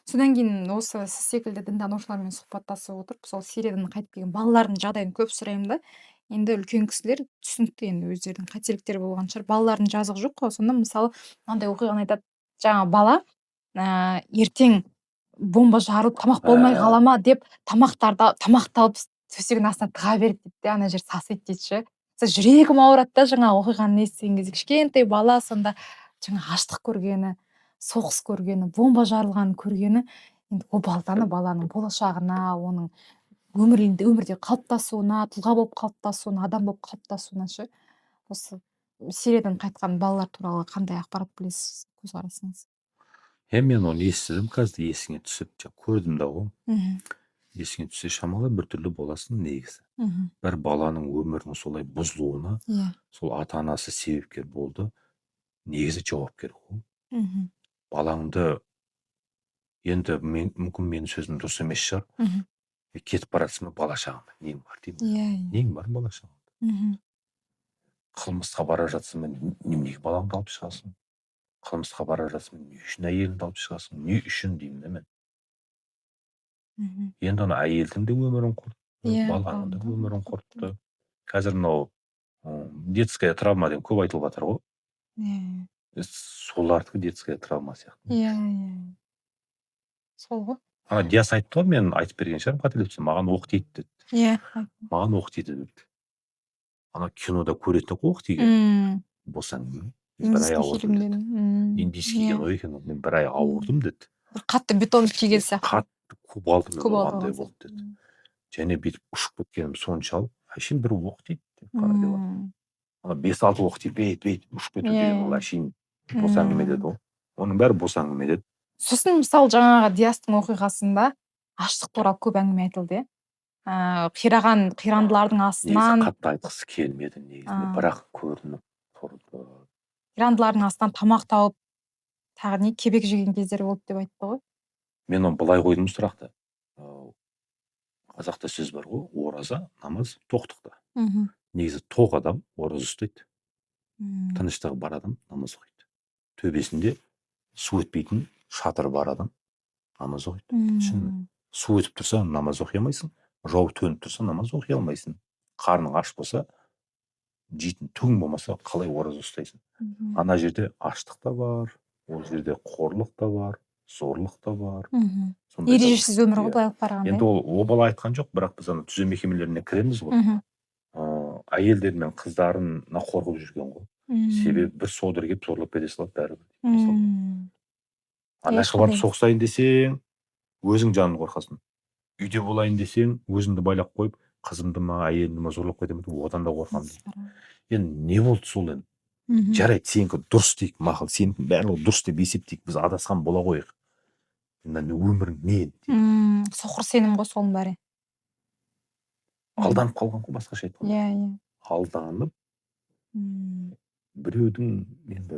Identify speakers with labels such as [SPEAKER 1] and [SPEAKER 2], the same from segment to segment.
[SPEAKER 1] Содан кейін осы сіз секілді дінтанушылармен сұхбаттасып отырып, сол Сириядан қайтып келген балалардың жағдайын көп сұраймын да. Енді үлкен кісілер түсінікті, енді өздерінің қателіктері болған шығар. Балалардың жазығы жоқ қой. Сонда мысалы мынандай оқиғаны айтады. Жаңағы бала ертең бомба жарылып тамақ болмай қала ма деп тамақты алып төсегінің астына тыға береді дейді де, ана жер сасиды дейді ше. Жүрегім ауырады да жаңағы оқиғаны естіген кезде. Кішкентай бала сонда жаңа аштық көргені, соғыс көргені, бомба жарылғанын көргені, енді ол баланың болашағына, оның өмірде қалыптасуына, тұлға болып қалыптасуына, адам болып қалыптасуына ше. Осы Сириядан қайтқан балалар туралы қандай ақпарат білесіз, көзқарасыңыз?
[SPEAKER 2] Мен оны естідім, қазір есіңе түсіп көрдім да ғой. Есіңе түссе шамалы біртүрлі боласың негізі. Бір баланың өмірінің солай бұзылуына сол ата анасы себепкер болды, негізі жауапкер ғой. Балаңды енді мүмкін менің сөзім дұрыс емес шығар. Кетіп бара жатсың ба бала шағаңда нең бар деймін. Нең бар бала шағаңда? Қылмысқа бара жатсың ба неменеге балаңды алып шығасың? Қылмысқа бара жатсың ба не үшін әйеліңді алып шығасың? Не үшін деймін да мен. Енді ана әйелдің де өмірін құртты, баланың да өмірін құртты. Қазір мынау детская травма деген көп айтылып жатыр ғой. Солардікі детская травма сияқты.
[SPEAKER 1] Сол ғой.
[SPEAKER 2] Диас айтты ғой, мен айтып берген шығармын қателеспесем, маған оқ тиді деді. Маған оқ тиді деді. Ана кинода көретін оқ тиген. Босаң. Бір ай ауырдым деді. Индийский кино екен, мен бір ай ауырдым деді.
[SPEAKER 1] Қатты бетон тиген сияқты.
[SPEAKER 2] Қатты куб алдым оғандай болды деді. Және бүйтіп ұшып кеткенім соншалық, әшейін бір оқ тиді деп қара деді. 5-6 оқ тиіп бейт ұшып кету деген ол әшейін бос әңгіме деді ғой. Оның бәрі бос әңгіме деді.
[SPEAKER 1] Сосын мысалы жаңағы Диастың оқиғасында аштық туралы көп әңгіме айтылды. Қирандылардың астынан.
[SPEAKER 2] Негізі қатты айтқысы келмеді негізінде, бірақ көрініп тұрды.
[SPEAKER 1] Қирандылардың астынан тамақ тауып, тағы не кебек жеген кездері болды деп айтты ғой.
[SPEAKER 2] Мен оны былай қойдым сұрақты. Қазақта сөз бар ғой, ораза, намаз, тоқтықта. Негізі тоқ адам ораза ұстайды. Тыныштығы бар адам намаз оқиды. Төбесінде су өтпейтін шатыры бар адам намаз оқиды. Су өтіп тұрса намаз оқи алмайсың, жау төніп тұрса намаз оқи алмайсың. Қарның аш болса, жейтін түгің болмаса қалай ораза ұстайсың? Ана жерде аштық та бар, ол жерде қорлық та бар, зорлық та бар.
[SPEAKER 1] Ережесіз өмір ғой былай қарағанда.
[SPEAKER 2] Енді ол бала айтқан жоқ, бірақ біз ана түзеу мекемелеріне кіреміз ғой. Әйелдер мен қыздарын қорғап жүрген ғой. Себебі бір содыр келіп зорлап кете салады бәрібір. Анашқа барып соғысайын десең, өзің жаның қорқасың. Үйде болайын десең, өзіңді байлап қойып, қызымды ма, әйелімді ма зорлап кетемін деп одан да қорқамын. Енді не болды сол енді? Жарайды, сенікі дұрыс дейік, мақұл, сенікі барлығы дұрыс деп есептейік, біз адасқан бола қойық. Өмірің не?
[SPEAKER 1] Соқыр сенім ғой соның бәрі.
[SPEAKER 2] Алданып қалған ғой, басқаша айтқанда. Алданып, біреудің енді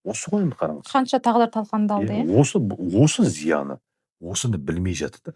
[SPEAKER 2] осы ғой енді қараңыз.
[SPEAKER 1] Қанша тағдыр талқандалды,
[SPEAKER 2] осы зияны, осыны білмей жатыр да.